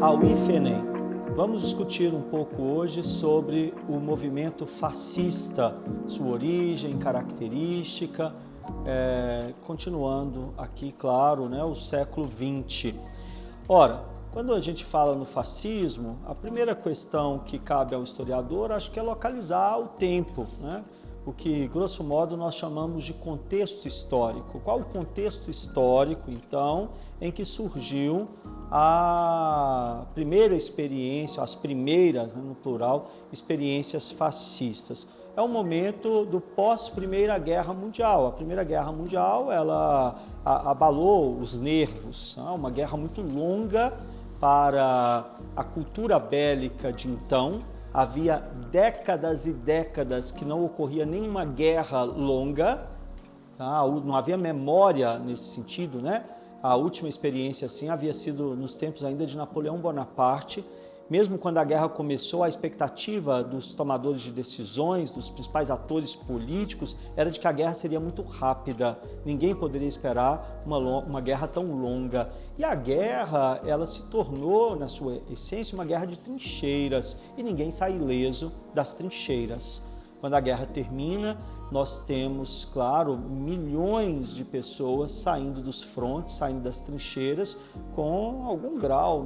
ao IFENEM. Vamos discutir um pouco hoje sobre o movimento fascista, sua origem, característica, continuando aqui, claro, o século XX. Ora, quando a gente fala no fascismo, a primeira questão que cabe ao historiador, acho que é localizar o tempo, o que, grosso modo, nós chamamos de contexto histórico. Qual o contexto histórico, então, em que surgiu a primeira experiência, as primeiras, no plural, experiências fascistas? É o momento do pós-Primeira Guerra Mundial. A Primeira Guerra Mundial, ela abalou os nervos, uma guerra muito longa para a cultura bélica de então. Havia décadas e décadas que não ocorria nenhuma guerra longa, não havia memória nesse sentido, A última experiência assim havia sido nos tempos ainda de Napoleão Bonaparte. Mesmo quando a guerra começou, a expectativa dos tomadores de decisões, dos principais atores políticos, era de que a guerra seria muito rápida. Ninguém poderia esperar uma guerra tão longa. E a guerra, ela se tornou, na sua essência, uma guerra de trincheiras. E ninguém sai ileso das trincheiras. Quando a guerra termina, nós temos, claro, milhões de pessoas saindo dos frontes, saindo das trincheiras, com algum grau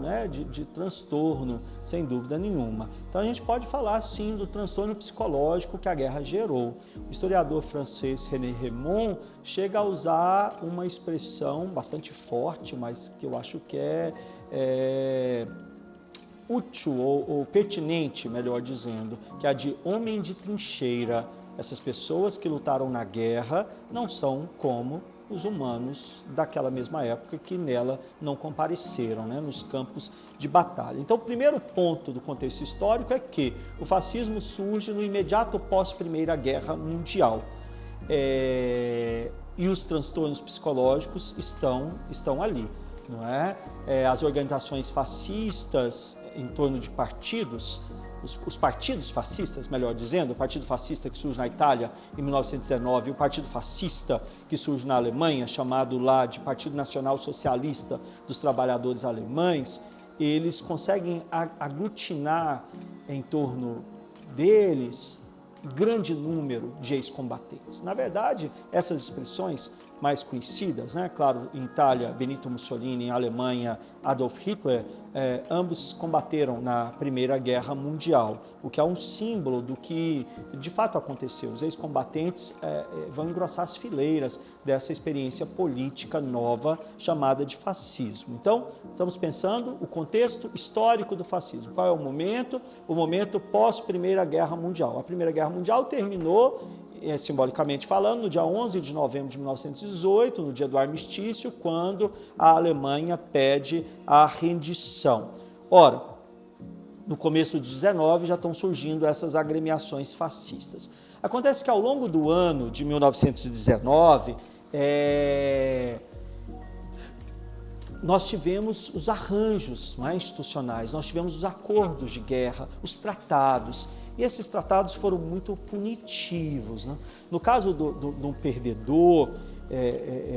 de transtorno, sem dúvida nenhuma. Então a gente pode falar, sim, do transtorno psicológico que a guerra gerou. O historiador francês René Rémond chega a usar uma expressão bastante forte, mas que eu acho que é útil ou pertinente, melhor dizendo, que é a de homem de trincheira. Essas pessoas que lutaram na guerra não são como os humanos daquela mesma época que nela não compareceram, nos campos de batalha. Então, o primeiro ponto do contexto histórico é que o fascismo surge no imediato pós-Primeira Guerra Mundial. E os transtornos psicológicos estão ali. Não é? As organizações fascistas em torno de partidos, os partidos fascistas, melhor dizendo, o Partido Fascista que surge na Itália em 1919 e o Partido Fascista que surge na Alemanha, chamado lá de Partido Nacional Socialista dos Trabalhadores Alemães, eles conseguem aglutinar em torno deles grande número de ex-combatentes. Na verdade, essas expressões mais conhecidas, claro, em Itália, Benito Mussolini, em Alemanha, Adolf Hitler, ambos combateram na Primeira Guerra Mundial, o que é um símbolo do que de fato aconteceu. Os ex-combatentes vão engrossar as fileiras dessa experiência política nova chamada de fascismo. Então, estamos pensando o contexto histórico do fascismo. Qual é o momento? O momento pós-Primeira Guerra Mundial. A Primeira Guerra Mundial terminou, simbolicamente falando, no dia 11 de novembro de 1918, no dia do armistício, quando a Alemanha pede a rendição. Ora, no começo de 19 já estão surgindo essas agremiações fascistas. Acontece que ao longo do ano de 1919, nós tivemos os arranjos institucionais, nós tivemos os acordos de guerra, os tratados, e esses tratados foram muito punitivos. No caso de um perdedor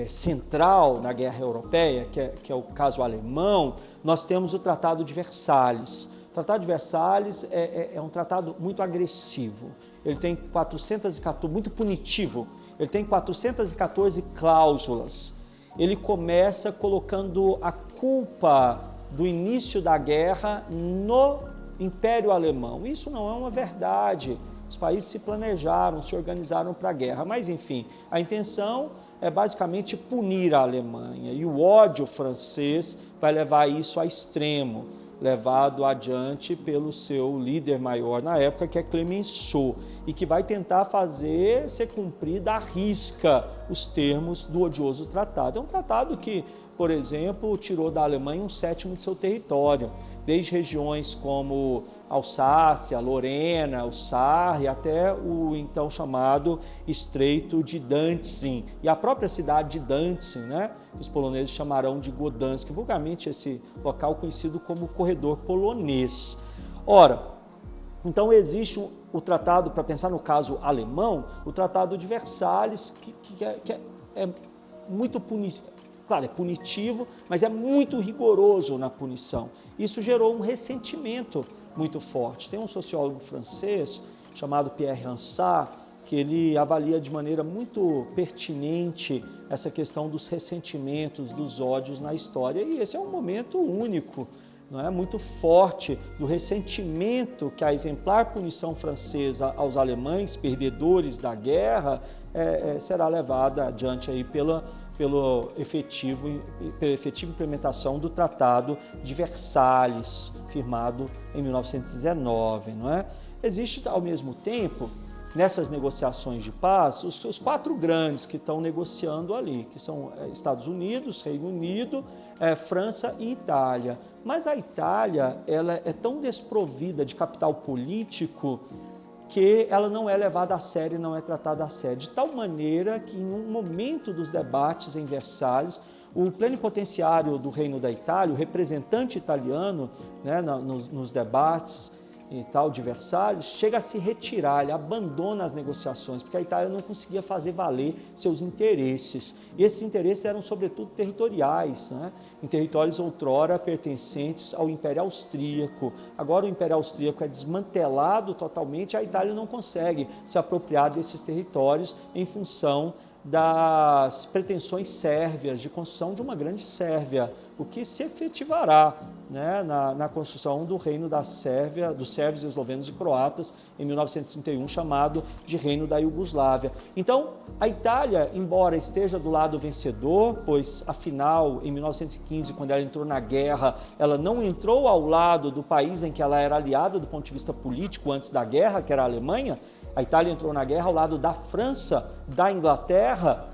central na guerra europeia, que é o caso alemão, nós temos o Tratado de Versalhes. O Tratado de Versalhes é um tratado muito agressivo, ele tem 414, muito punitivo, ele tem 414 cláusulas. Ele começa colocando a culpa do início da guerra no Império Alemão. Isso não é uma verdade. Os países se planejaram, se organizaram para a guerra, mas enfim, a intenção é basicamente punir a Alemanha, e o ódio francês vai levar isso a extremo, levado adiante pelo seu líder maior na época, que é Clemenceau, e que vai tentar fazer ser cumprida à risca os termos do odioso tratado. É um tratado que, por exemplo, tirou da Alemanha 1/7 de seu território, desde regiões como Alsácia, Lorena, o Sarre, até o então chamado Estreito de Danzig, e a própria cidade de Danzig, que os poloneses chamarão de Gdansk, vulgarmente esse local conhecido como Corredor Polonês. Ora, então existe o tratado, para pensar no caso alemão, o Tratado de Versalhes, que é muito punitivo, claro, é punitivo, mas é muito rigoroso na punição. Isso gerou um ressentimento muito forte. Tem um sociólogo francês chamado Pierre Ronsard, que ele avalia de maneira muito pertinente essa questão dos ressentimentos, dos ódios na história. E esse é um momento único, não é? Muito forte do ressentimento que a exemplar punição francesa aos alemães, perdedores da guerra, será levada adiante aí pela efetiva implementação do Tratado de Versalhes, firmado em 1919. Não é? Existe, ao mesmo tempo, nessas negociações de paz, os quatro grandes que estão negociando ali, que são Estados Unidos, Reino Unido, França e Itália. Mas a Itália, ela é tão desprovida de capital político que ela não é levada a sério, não é tratada a sério, de tal maneira que em um momento dos debates em Versalhes, o plenipotenciário do Reino da Itália, o representante italiano, né, nos debates e tal de Versalhes, chega a se retirar, ele abandona as negociações, porque a Itália não conseguia fazer valer seus interesses. E esses interesses eram, sobretudo, territoriais, né? Em territórios outrora pertencentes ao Império Austríaco. Agora o Império Austríaco é desmantelado totalmente, a Itália não consegue se apropriar desses territórios em função das pretensões sérvias de construção de uma grande Sérvia, o que se efetivará, né, na construção do reino da Sérvia, dos sérvios, eslovenos e croatas, em 1931, chamado de Reino da Iugoslávia. Então, a Itália, embora esteja do lado vencedor, pois, afinal, em 1915, quando ela entrou na guerra, ela não entrou ao lado do país em que ela era aliada do ponto de vista político antes da guerra, que era a Alemanha. A Itália entrou na guerra ao lado da França, da Inglaterra,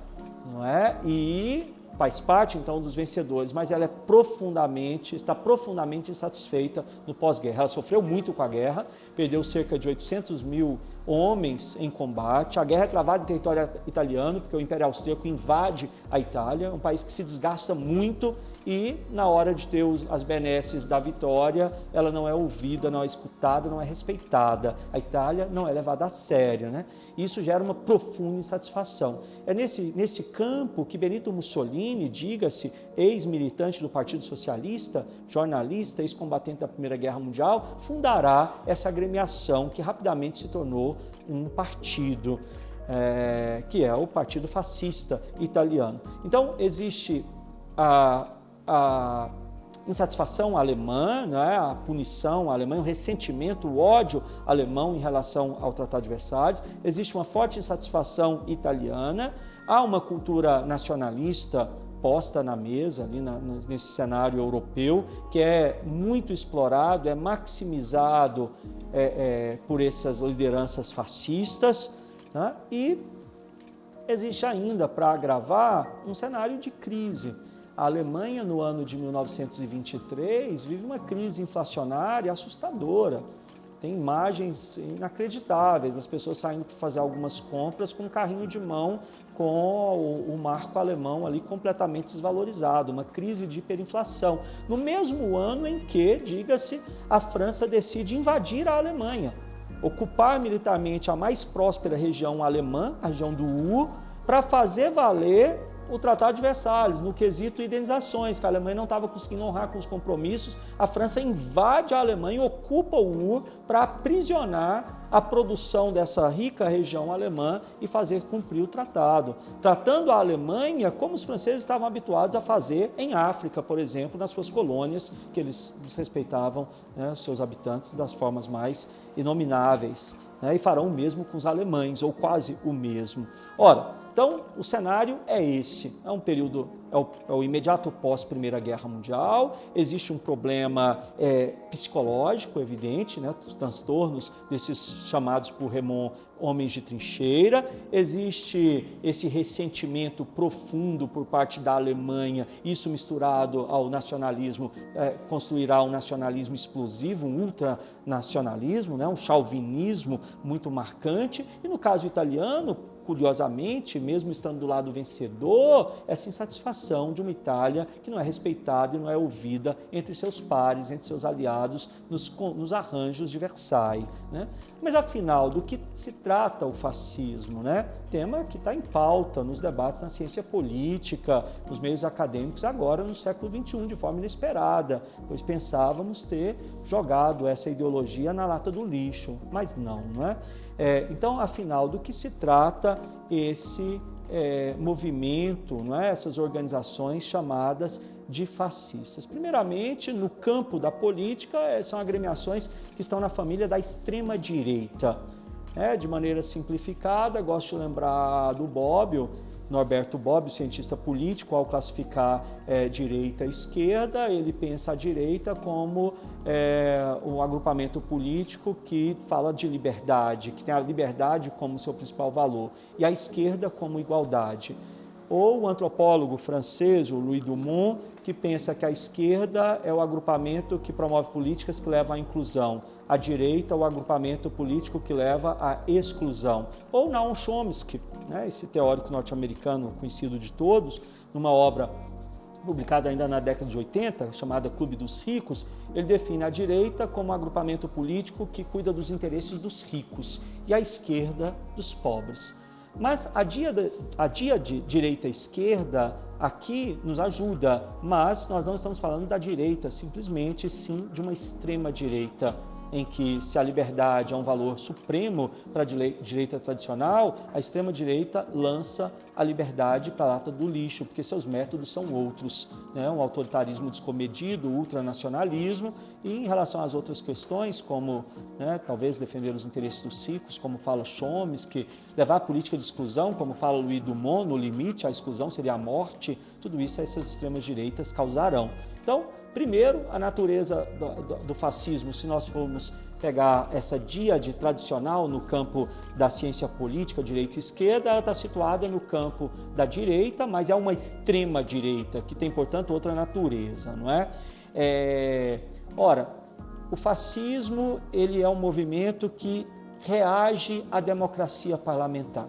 não é? E faz parte, então, dos vencedores, mas ela está profundamente insatisfeita no pós-guerra. Ela sofreu muito com a guerra, perdeu cerca de 800 mil homens em combate. A guerra é travada em território italiano, porque o Império Austríaco invade a Itália, um país que se desgasta muito e, na hora de ter as benesses da vitória, ela não é ouvida, não é escutada, não é respeitada. A Itália não é levada a sério, né? Isso gera uma profunda insatisfação. É nesse campo que Benito Mussolini, diga-se, ex-militante do Partido Socialista, jornalista, ex-combatente da Primeira Guerra Mundial, fundará essa agremiação que rapidamente se tornou um partido, que é o Partido Fascista Italiano. Então, existe a insatisfação alemã, né, a punição alemã, o ressentimento, o ódio alemão em relação ao Tratado de Versalhes. Existe uma forte insatisfação italiana, há uma cultura nacionalista posta na mesa, ali nesse cenário europeu, que é muito explorado, é maximizado por essas lideranças fascistas, né? E existe ainda, para agravar, um cenário de crise. A Alemanha, no ano de 1923, vive uma crise inflacionária assustadora. Tem imagens inacreditáveis, as pessoas saindo para fazer algumas compras com um carrinho de mão com o marco alemão ali completamente desvalorizado, uma crise de hiperinflação. No mesmo ano em que, diga-se, a França decide invadir a Alemanha, ocupar militarmente a mais próspera região alemã, a região do Ruhr, para fazer valer o Tratado de Versalhes, no quesito indenizações, que a Alemanha não estava conseguindo honrar com os compromissos. A França invade a Alemanha, ocupa o Ruhr para aprisionar a produção dessa rica região alemã e fazer cumprir o tratado, tratando a Alemanha como os franceses estavam habituados a fazer em África, por exemplo, nas suas colônias, que eles desrespeitavam, né, os seus habitantes das formas mais inomináveis, né, e farão o mesmo com os alemães, ou quase o mesmo. Ora, então, o cenário é esse, é um período, é o imediato pós-Primeira Guerra Mundial, existe um problema psicológico evidente, né, os transtornos desses chamados por Reymond homens de trincheira, existe esse ressentimento profundo por parte da Alemanha, isso misturado ao nacionalismo, construirá um nacionalismo explosivo, um ultranacionalismo, né, um chauvinismo muito marcante, e no caso italiano, curiosamente, mesmo estando do lado vencedor, essa insatisfação de uma Itália que não é respeitada e não é ouvida entre seus pares, entre seus aliados, nos arranjos de Versailles, né? Mas, afinal, do que se trata o fascismo, né? Tema que está em pauta nos debates na ciência política, nos meios acadêmicos, agora no século XXI, de forma inesperada, pois pensávamos ter jogado essa ideologia na lata do lixo, mas não é? Então, afinal, do que se trata esse movimento, não é? Essas organizações chamadas de fascistas? Primeiramente, no campo da política, são agremiações que estão na família da extrema-direita. De maneira simplificada, gosto de lembrar do Bobbio, Norberto Bobbio, cientista político, ao classificar direita e esquerda, ele pensa a direita como um agrupamento político que fala de liberdade, que tem a liberdade como seu principal valor, e a esquerda como igualdade. Ou o antropólogo francês, o Louis Dumont, que pensa que a esquerda é o agrupamento que promove políticas que levam à inclusão, a direita é o agrupamento político que leva à exclusão. Ou Noam Chomsky, né, esse teórico norte-americano conhecido de todos, numa obra publicada ainda na década de 80, chamada Clube dos Ricos, ele define a direita como um agrupamento político que cuida dos interesses dos ricos e a esquerda dos pobres. Mas a dia de direita e esquerda aqui nos ajuda, mas nós não estamos falando da direita, simplesmente sim de uma extrema direita, em que se a liberdade é um valor supremo para a direita tradicional, a extrema-direita lança a liberdade para a lata do lixo, porque seus métodos são outros, né? Um autoritarismo descomedido, ultranacionalismo, e em relação às outras questões, como talvez defender os interesses dos ricos, como fala Chomsky, levar a política de exclusão, como fala Louis Dumont, no limite, a exclusão seria a morte, tudo isso essas extremas-direitas causarão. Então, primeiro, a natureza do fascismo, se nós formos pegar essa díade tradicional no campo da ciência política, direita e esquerda, ela está situada no campo da direita, mas é uma extrema direita, que tem, portanto, outra natureza, não é? Ora, o fascismo ele é um movimento que reage à democracia parlamentar,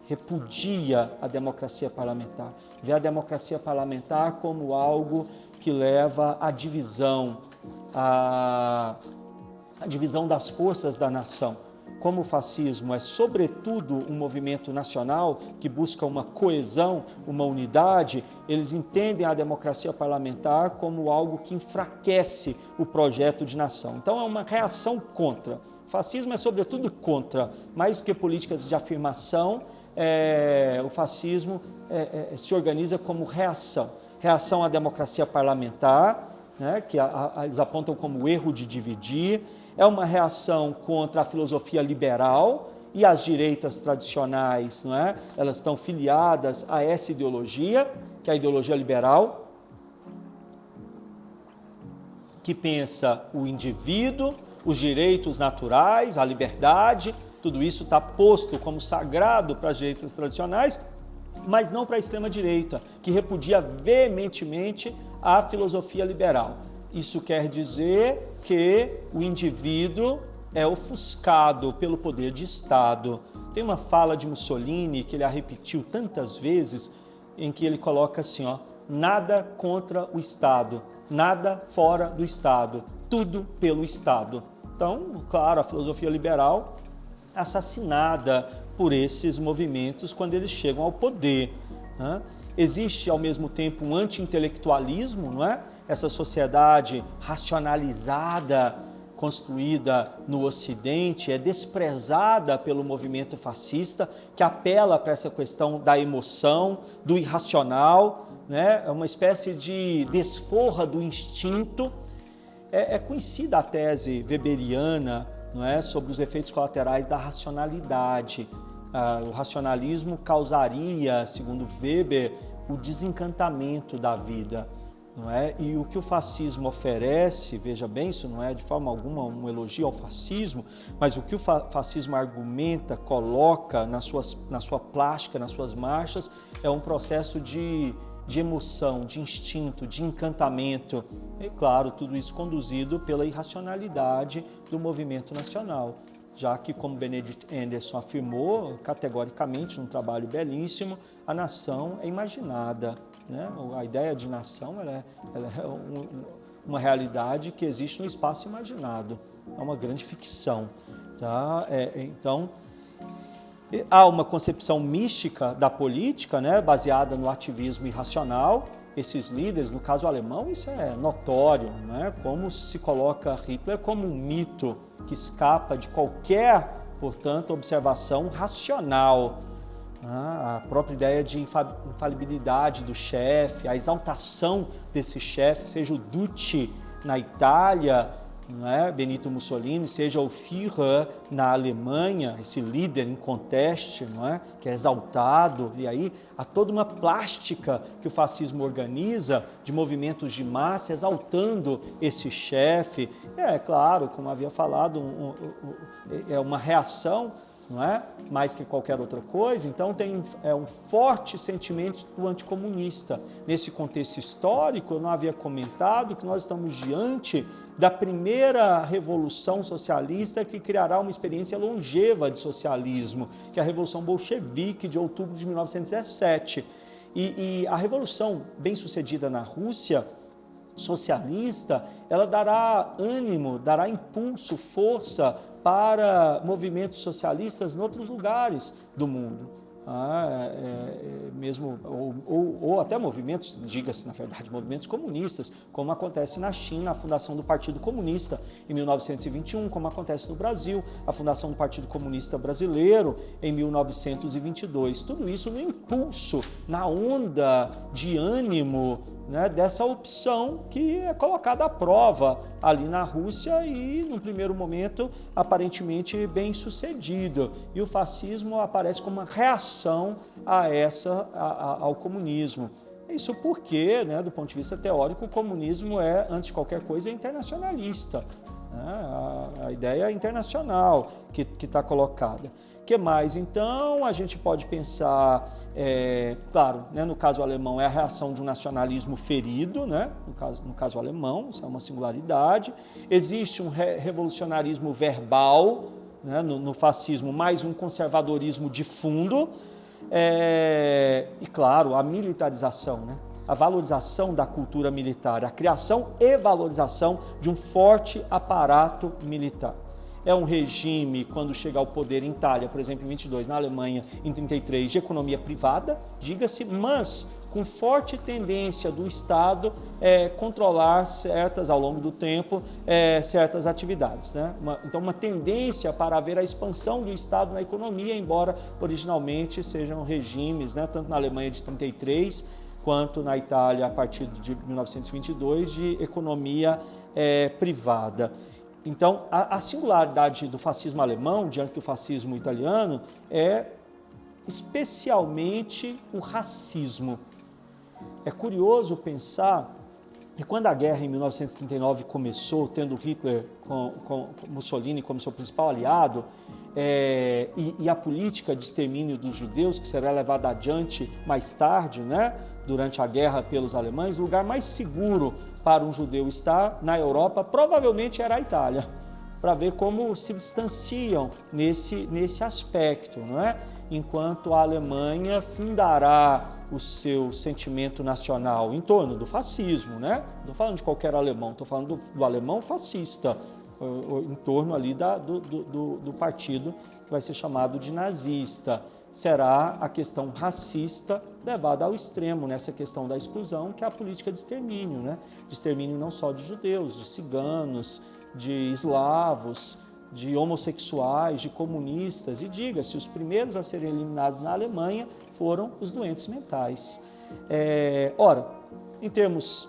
repudia a democracia parlamentar, vê a democracia parlamentar como algo que leva à divisão, a divisão das forças da nação. Como o fascismo é, sobretudo, um movimento nacional que busca uma coesão, uma unidade, eles entendem a democracia parlamentar como algo que enfraquece o projeto de nação. Então, é uma reação contra. O fascismo é, sobretudo, contra, mais do que políticas de afirmação, o fascismo se organiza como reação. Reação à democracia parlamentar, né, que eles apontam como erro de dividir, é uma reação contra a filosofia liberal e as direitas tradicionais, não é? Elas estão filiadas a essa ideologia, que é a ideologia liberal, que pensa o indivíduo, os direitos naturais, a liberdade, tudo isso está posto como sagrado para as direitas tradicionais, mas não para a extrema-direita, que repudia veementemente a filosofia liberal. Isso quer dizer que o indivíduo é ofuscado pelo poder de Estado. Tem uma fala de Mussolini, que ele a repetiu tantas vezes, em que ele coloca assim, nada contra o Estado, nada fora do Estado, tudo pelo Estado. Então, claro, a filosofia liberal assassinada por esses movimentos quando eles chegam ao poder, né? Existe, ao mesmo tempo, um anti-intelectualismo, não é? Essa sociedade racionalizada, construída no Ocidente, é desprezada pelo movimento fascista, que apela para essa questão da emoção, do irracional, né? É uma espécie de desforra do instinto. É conhecida a tese weberiana, não é? Sobre os efeitos colaterais da racionalidade. O racionalismo causaria, segundo Weber, o desencantamento da vida, não é? E o que o fascismo oferece, veja bem, isso não é de forma alguma um elogio ao fascismo, mas o que o fascismo argumenta, coloca na sua plástica, nas suas marchas, é um processo de emoção, de instinto, de encantamento. E, claro, tudo isso conduzido pela irracionalidade do movimento nacional. já que, como Benedict Anderson afirmou categoricamente num trabalho belíssimo, a nação é imaginada, né? A ideia de nação ela é uma realidade que existe no espaço imaginado, é uma grande ficção. Tá? Então, há uma concepção mística da política, né, baseada no ativismo irracional. Esses líderes, no caso alemão, isso é notório, né? Como se coloca Hitler como um mito que escapa de qualquer, portanto, observação racional. A própria ideia de infalibilidade do chefe, a exaltação desse chefe, seja o Duce na Itália, não é? Benito Mussolini, seja o Führer na Alemanha, esse líder em conteste, não é? Que é exaltado, e aí há toda uma plástica que o fascismo organiza de movimentos de massa exaltando esse chefe. É claro, como havia falado, é uma reação, não é? Mais que qualquer outra coisa. Então tem um forte sentimento do anticomunista. Nesse contexto histórico, eu não havia comentado que nós estamos diante da primeira revolução socialista que criará uma experiência longeva de socialismo, que é a Revolução Bolchevique de outubro de 1917. E a revolução bem-sucedida na Rússia socialista, ela dará ânimo, dará impulso, força para movimentos socialistas em outros lugares do mundo. Mesmo, ou até movimentos, diga-se na verdade, movimentos comunistas, como acontece na China, a fundação do Partido Comunista em 1921, como acontece no Brasil, a fundação do Partido Comunista Brasileiro em 1922. Tudo isso no impulso, na onda de ânimo, né, dessa opção que é colocada à prova ali na Rússia e, num primeiro momento, aparentemente bem sucedido. E o fascismo aparece como uma reação ao comunismo. Isso porque, né, do ponto de vista teórico, o comunismo é, antes de qualquer coisa, internacionalista. A ideia internacional que está colocada. O que mais? Então, a gente pode pensar, claro, né, no caso alemão, é a reação de um nacionalismo ferido, né, no caso alemão, isso é uma singularidade. Existe um revolucionarismo verbal, né, no fascismo, mais um conservadorismo de fundo, e, claro, a militarização, né? A valorização da cultura militar, a criação e valorização de um forte aparato militar. É um regime, quando chega ao poder em Itália, por exemplo, em 22, na Alemanha, em 33, de economia privada, diga-se, mas com forte tendência do Estado controlar ao longo do tempo, certas atividades, né? Então, uma tendência para haver a expansão do Estado na economia, embora originalmente sejam regimes, né, tanto na Alemanha de 33, quanto na Itália, a partir de 1922, de economia privada. Então, a singularidade do fascismo alemão diante do fascismo italiano é especialmente o racismo. É curioso pensar que quando a guerra em 1939 começou, tendo Hitler com Mussolini como seu principal aliado, e a política de extermínio dos judeus, que será levada adiante mais tarde, né, durante a guerra pelos alemães, o lugar mais seguro para um judeu estar na Europa provavelmente era a Itália, para ver como se distanciam nesse aspecto, não é? Enquanto a Alemanha fundará o seu sentimento nacional em torno do fascismo, né? Não estou falando de qualquer alemão, estou falando do alemão fascista, em torno ali do partido que vai ser chamado de nazista. Será a questão racista levada ao extremo nessa questão da exclusão, que é a política de extermínio, né? De extermínio não só de judeus, de ciganos, de eslavos, de homossexuais, de comunistas. E diga-se, os primeiros a serem eliminados na Alemanha foram os doentes mentais. Ora, em termos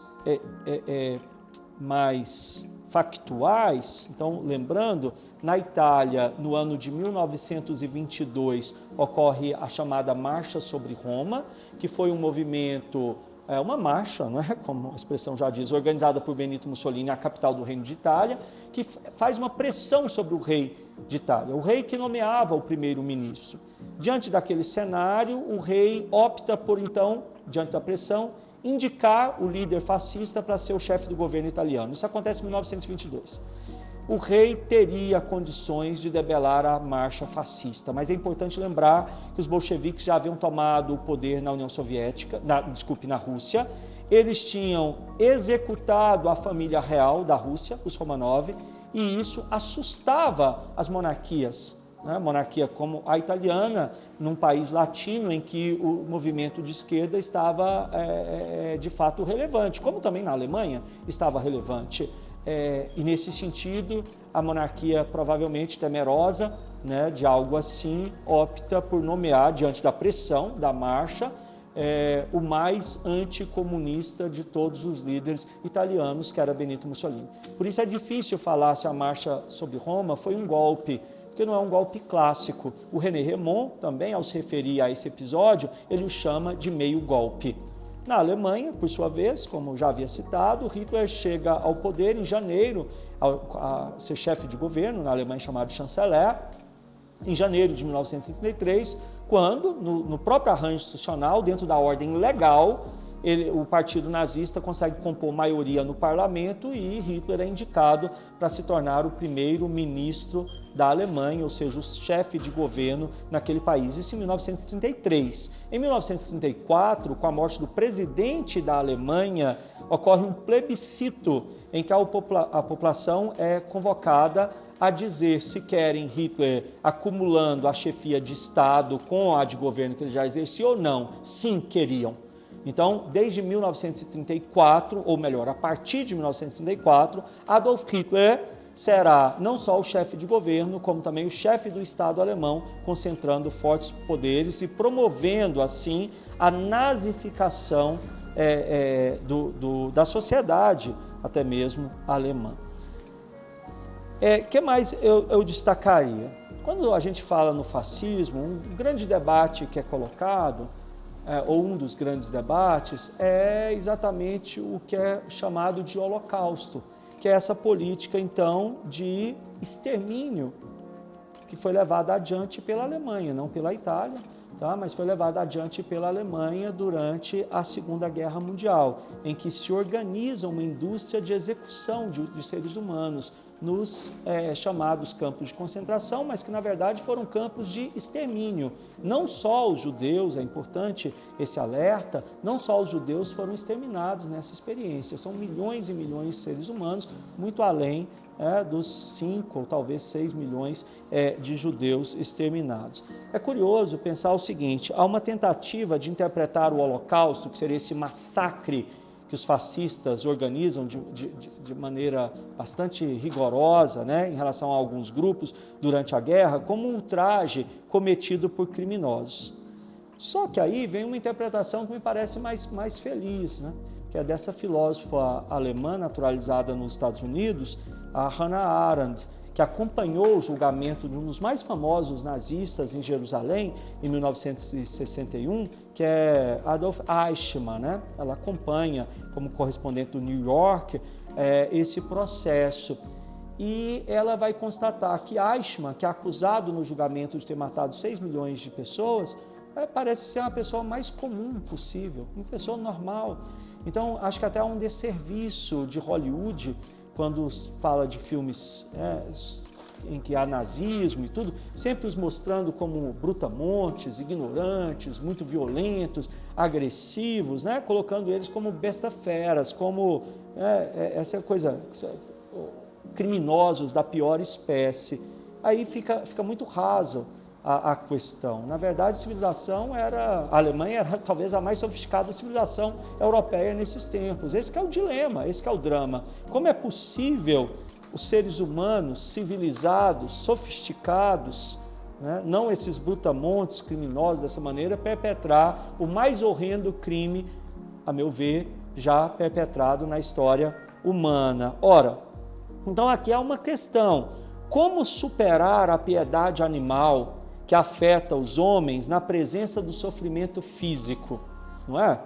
mais factuais, então, lembrando, na Itália, no ano de 1922, ocorre a chamada Marcha sobre Roma, que foi um movimento, uma marcha, não é? Como a expressão já diz, organizada por Benito Mussolini, a capital do Reino de Itália, que faz uma pressão sobre o rei de Itália, o rei que nomeava o primeiro-ministro. Diante daquele cenário, o rei opta por, então, diante da pressão, indicar o líder fascista para ser o chefe do governo italiano. Isso acontece em 1922. o rei teria condições de debelar a marcha fascista. Mas é importante lembrar que os bolcheviques já haviam tomado o poder na União Soviética, na Rússia. Eles tinham executado a família real da Rússia, os Romanov, e isso assustava as monarquias. Monarquia como a italiana, num país latino em que o movimento de esquerda estava de fato relevante, como também na Alemanha estava relevante. E nesse sentido, a monarquia, provavelmente temerosa de algo assim, opta por nomear, diante da pressão da marcha, o mais anticomunista de todos os líderes italianos, que era Benito Mussolini. Por isso é difícil falar se a marcha sobre Roma foi um golpe, porque não é um golpe clássico. O René Rémond, também, ao se referir a esse episódio, ele o chama de meio golpe. Na Alemanha, por sua vez, como já havia citado, Hitler chega ao poder em janeiro, a ser chefe de governo, na Alemanha chamado chanceler, em janeiro de 1933, quando, no próprio arranjo institucional, dentro da ordem legal, o partido nazista consegue compor maioria no parlamento e Hitler é indicado para se tornar o primeiro ministro da Alemanha, ou seja, o chefe de governo naquele país. Isso em 1933. Em 1934, com a morte do presidente da Alemanha, ocorre um plebiscito em que a população é convocada a dizer se querem Hitler acumulando a chefia de Estado com a de governo que ele já exercia ou não. Sim, queriam. Então, desde 1934, ou melhor, a partir de 1934, Adolf Hitler será não só o chefe de governo, como também o chefe do Estado alemão, concentrando fortes poderes e promovendo, assim, a nazificação da sociedade, até mesmo alemã. Que mais eu destacaria? Quando a gente fala no fascismo, um grande debate que é colocado, ou um dos grandes debates, é exatamente o que é chamado de Holocausto, que é essa política, então, de extermínio que foi levada adiante pela Alemanha, não pela Itália, mas foi levada adiante pela Alemanha durante a Segunda Guerra Mundial, em que se organiza uma indústria de execução de seres humanos nos chamados campos de concentração, mas que na verdade foram campos de extermínio. Não só os judeus, é importante esse alerta, não só os judeus foram exterminados nessa experiência, são milhões e milhões de seres humanos, muito além dos 5 ou talvez 6 milhões de judeus exterminados. É curioso pensar o seguinte, há uma tentativa de interpretar o Holocausto, que seria esse massacre que os fascistas organizam de maneira bastante rigorosa, em relação a alguns grupos durante a guerra, como um ultraje cometido por criminosos. Só que aí vem uma interpretação que me parece mais feliz, que é dessa filósofa alemã naturalizada nos Estados Unidos, a Hannah Arendt, que acompanhou o julgamento de um dos mais famosos nazistas em Jerusalém, em 1961, que é Adolf Eichmann. Ela acompanha, como correspondente do New York, esse processo. E ela vai constatar que Eichmann, que é acusado no julgamento de ter matado 6 milhões de pessoas, parece ser uma pessoa mais comum possível, uma pessoa normal. Então, acho que até há um desserviço de Hollywood, quando fala de filmes em que há nazismo e tudo, sempre os mostrando como brutamontes, ignorantes, muito violentos, agressivos, colocando eles como besta-feras, como essa coisa, criminosos da pior espécie. Aí fica muito raso a questão. Na verdade, a Alemanha era talvez a mais sofisticada civilização europeia nesses tempos. Esse que é o dilema, esse que é o drama. Como é possível os seres humanos civilizados, sofisticados, não esses brutamontes criminosos dessa maneira, perpetrar o mais horrendo crime, a meu ver, já perpetrado na história humana. Ora, então aqui há uma questão: como superar a piedade animal que afeta os homens na presença do sofrimento físico, não é?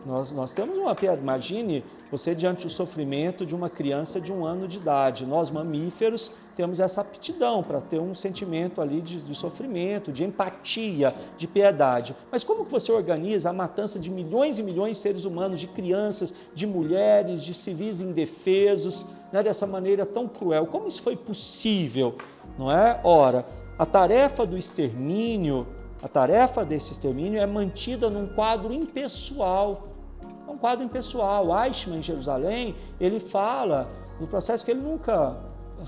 Nós temos uma piedade. Imagine você diante do sofrimento de uma criança de 1 ano de idade. Nós, mamíferos, temos essa aptidão para ter um sentimento ali de sofrimento, de empatia, de piedade. Mas como que você organiza a matança de milhões e milhões de seres humanos, de crianças, de mulheres, de civis indefesos, né, dessa maneira tão cruel? Como isso foi possível? Não é? Ora, a tarefa desse extermínio é mantida num quadro impessoal. É um quadro impessoal. Eichmann, em Jerusalém, ele fala no processo que ele nunca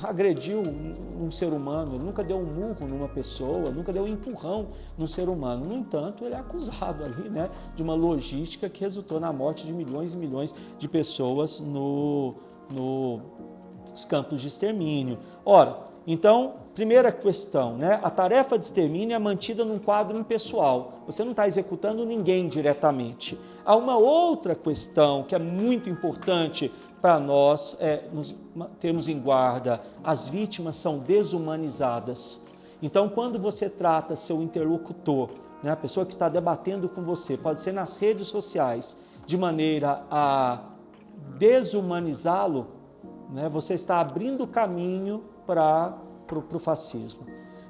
agrediu um ser humano, ele nunca deu um murro numa pessoa, nunca deu um empurrão num ser humano. No entanto, ele é acusado ali, né, de uma logística que resultou na morte de milhões e milhões de pessoas nos campos de extermínio. Ora, então, primeira questão, né? A tarefa de extermínio é mantida num quadro impessoal. Você não está executando ninguém diretamente. Há uma outra questão que é muito importante para nós nos termos em guarda. As vítimas são desumanizadas. Então, quando você trata seu interlocutor, né, a pessoa que está debatendo com você, pode ser nas redes sociais, de maneira a desumanizá-lo, né, você está abrindo caminho para o fascismo.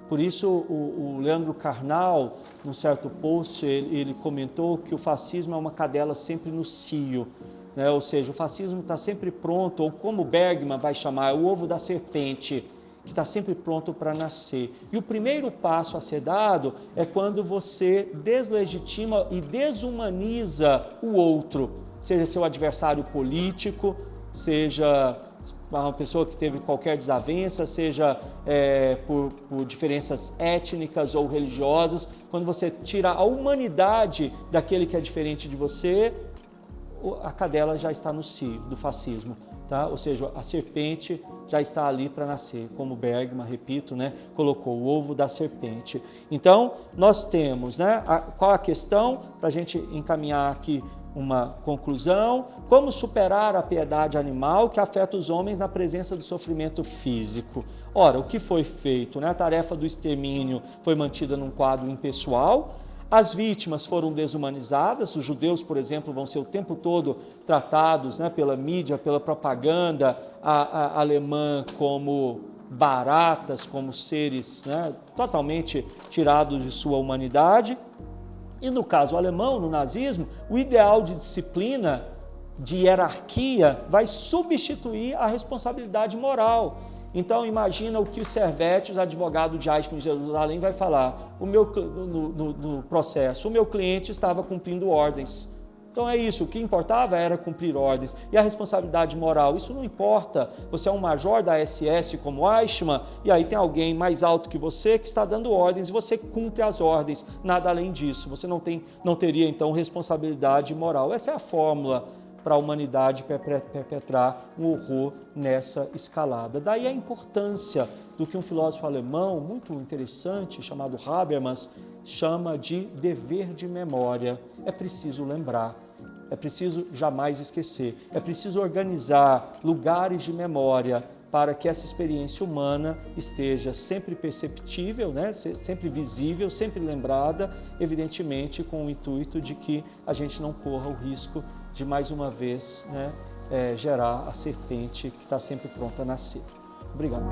Por isso, o Leandro Carnal, num certo post, ele comentou que o fascismo é uma cadela sempre no cio, né? Ou seja, o fascismo está sempre pronto, ou como Bergman vai chamar, o ovo da serpente, que está sempre pronto para nascer. E o primeiro passo a ser dado é quando você deslegitima e desumaniza o outro, seja seu adversário político, seja uma pessoa que teve qualquer desavença, seja por diferenças étnicas ou religiosas. Quando você tira a humanidade daquele que é diferente de você, a cadela já está no cio do fascismo, tá? Ou seja, a serpente já está ali para nascer, como Bergman, repito, né, colocou o ovo da serpente. Então, nós temos, né, qual a questão, para a gente encaminhar aqui uma conclusão: como superar a piedade animal que afeta os homens na presença do sofrimento físico. Ora, o que foi feito, né? A tarefa do extermínio foi mantida num quadro impessoal, as vítimas foram desumanizadas, os judeus, por exemplo, vão ser o tempo todo tratados, né, pela mídia, pela propaganda alemã como baratas, como seres, né, totalmente tirados de sua humanidade. E no caso alemão, no nazismo, o ideal de disciplina, de hierarquia, vai substituir a responsabilidade moral. Então, imagina o que o Servetti, o advogado de Eichmann em Jerusalém, vai falar no processo. O meu cliente estava cumprindo ordens. Então é isso, o que importava era cumprir ordens. E a responsabilidade moral, isso não importa. Você é um major da SS como Eichmann, e aí tem alguém mais alto que você que está dando ordens e você cumpre as ordens. Nada além disso. Você não teria, então, responsabilidade moral. Essa é a fórmula para a humanidade perpetrar um horror nessa escalada. Daí a importância do que um filósofo alemão muito interessante, chamado Habermas, chama de dever de memória. É preciso lembrar, é preciso jamais esquecer, é preciso organizar lugares de memória para que essa experiência humana esteja sempre perceptível, né? Sempre visível, sempre lembrada, evidentemente com o intuito de que a gente não corra o risco de mais uma vez, né, gerar a serpente que está sempre pronta a nascer. Obrigado.